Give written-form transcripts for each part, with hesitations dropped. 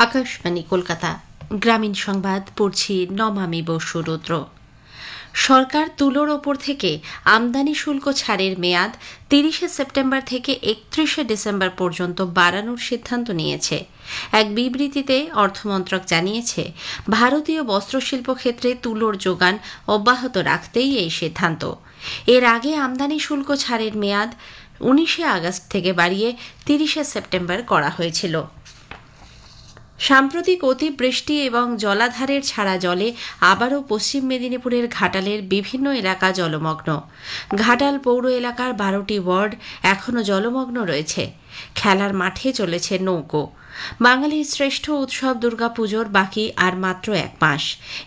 আকাশবাণী কলকাতা গ্রামীণ সংবাদ পড়ছি নমামি বসু রুদ্র। সরকার তুলোর ওপর থেকে আমদানি শুল্ক ছাড়ের মেয়াদ ৩০ সেপ্টেম্বর থেকে ৩১ ডিসেম্বর পর্যন্ত বাড়ানোর সিদ্ধান্ত নিয়েছে। এক বিবৃতিতে অর্থমন্ত্রক জানিয়েছে, ভারতীয় বস্ত্রশিল্প ক্ষেত্রে তুলোর যোগান অব্যাহত রাখতেই এই সিদ্ধান্ত। এর আগে আমদানি শুল্ক ছাড়ের মেয়াদ ১৯ আগস্ট থেকে বাড়িয়ে ৩০ সেপ্টেম্বর করা হয়েছিল। সাম্প্রতিক অতিবৃষ্টি এবং জলাধারের ছাড়া জলে আবারও পশ্চিম মেদিনীপুরের ঘাটালের বিভিন্ন এলাকা জলমগ্ন। ঘাটাল পৌর এলাকার ১২টি ওয়ার্ড এখনও জলমগ্ন রয়েছে। খেলার মাঠে চলেছে নৌকো। বাঙালির শ্রেষ্ঠ উৎসব দুর্গাপুজোর বাকি আর মাত্র ১ মাস।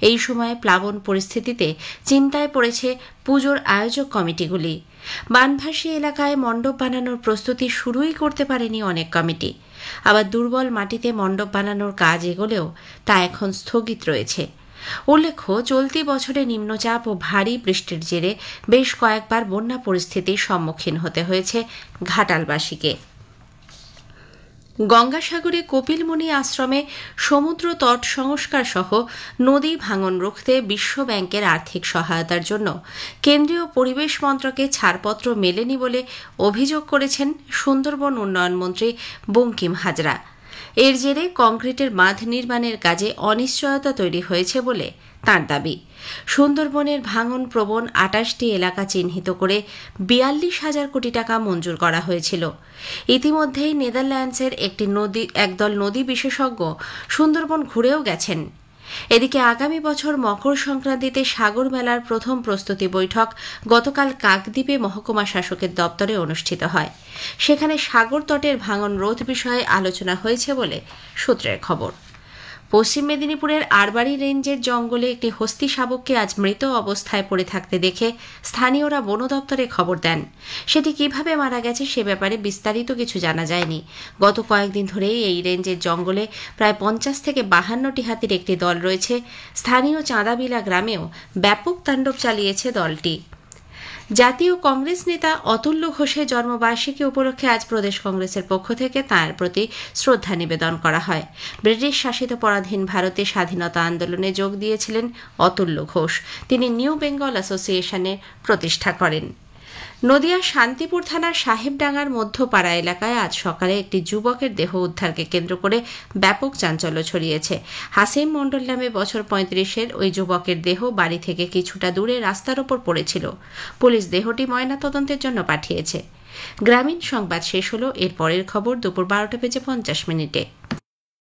এই সময়ে প্লাবন পরিস্থিতিতে চিন্তায় পড়েছে পুজোর আয়োজক কমিটিগুলি। বানভাসী এলাকায় মণ্ডপ বানানোর প্রস্তুতি শুরুই করতে পারেনি অনেক কমিটি। আবার দুর্বল মাটিতে মণ্ডপ বানানোর কাজ এগোলেও তা এখন স্থগিত রয়েছে। উল্লেখ্য, চলতি বছরে নিম্নচাপ ও ভারী বৃষ্টির জেরে বেশ কয়েকবার বন্যা পরিস্থিতির সম্মুখীন হতে হয়েছে ঘাটালবাসীকে। গঙ্গাসাগরে কপিলমুনি আশ্রমে সমুদ্র তট সংস্কার সহ নদী ভাঙন রুখতে বিশ্ব ব্যাংকের আর্থিক সহায়তার জন্য কেন্দ্রীয় পরিবেশ মন্ত্রকে ছাড়পত্র মেলেনি বলে অভিযোগ করেছেন সুন্দরবন উন্নয়ন মন্ত্রী বঙ্কিম হাজরা। এর জেরে কংক্রিটের বাঁধ নির্মাণের কাজে অনিশ্চয়তা তৈরি হয়েছে বলে তাঁর দাবি। সুন্দরবনের ভাঙন প্রবণ ২৮টি এলাকা চিহ্নিত করে ৪২,০০০ কোটি টাকা মঞ্জুর করা হয়েছিল। ইতিমধ্যেই নেদারল্যান্ডসের একদল নদী বিশেষজ্ঞ সুন্দরবন ঘুরেও গেছেন। এদিকে আগামী বছর মকর সংক্রান্তিতে সাগর মেলার প্রথম প্রস্তুতি বৈঠক গতকাল কাকদ্বীপে মহকুমা শাসকের দপ্তরে অনুষ্ঠিত হয়। সেখানে সাগর তটের ভাঙন রোধ বিষয়ে আলোচনা হয়েছে বলে সূত্রের খবর। পশ্চিম মেদিনীপুরের আরবাড়ি রেঞ্জের জঙ্গলে একটি হস্তি শাবককে আজ মৃত অবস্থায় পড়ে থাকতে দেখে স্থানীয়রা বন দপ্তরে খবর দেন। সেটি কিভাবে মারা গেছে সে ব্যাপারে বিস্তারিত কিছু জানা যায়নি। গত কয়েকদিন ধরেই এই রেঞ্জের জঙ্গলে প্রায় ৫০ থেকে ৫২টি হাতির একটি দল রয়েছে। স্থানীয় চাঁদাবিলা গ্রামেও ব্যাপক তাণ্ডব চালিয়েছে দলটি। জাতীয় কংগ্রেস নেতা অতুল্য ঘোষের জন্মবার্ষিকী উপলক্ষে আজ প্রদেশ কংগ্রেসের পক্ষ থেকে তাঁর প্রতি শ্রদ্ধা নিবেদন করা হয়। ব্রিটিশ শাসিত পরাধীন ভারতে স্বাধীনতা আন্দোলনে যোগ দিয়েছিলেন অতুল্য ঘোষ। তিনি নিউ বেঙ্গল অ্যাসোসিয়েশনের প্রতিষ্ঠা করেন। নদিয়ার শান্তিপুর থানার সাহেবডাঙ্গার মধ্যপাড়া এলাকায় আজ সকালে একটি যুবকের দেহ উদ্ধারকে কেন্দ্র করে ব্যাপক চাঞ্চল্য ছড়িয়েছে। হাসিম মণ্ডল নামে বছর ৩৫-এর ওই যুবকের দেহ বাড়ি থেকে কিছুটা দূরে রাস্তার ওপর পড়েছিল। পুলিশ দেহটি ময়নাতদন্তের জন্য পাঠিয়েছে। গ্রামীণ সংবাদ শেষ হল। এর পরের খবর দুপুর ১২টা বেজে ৫০ মিনিটে।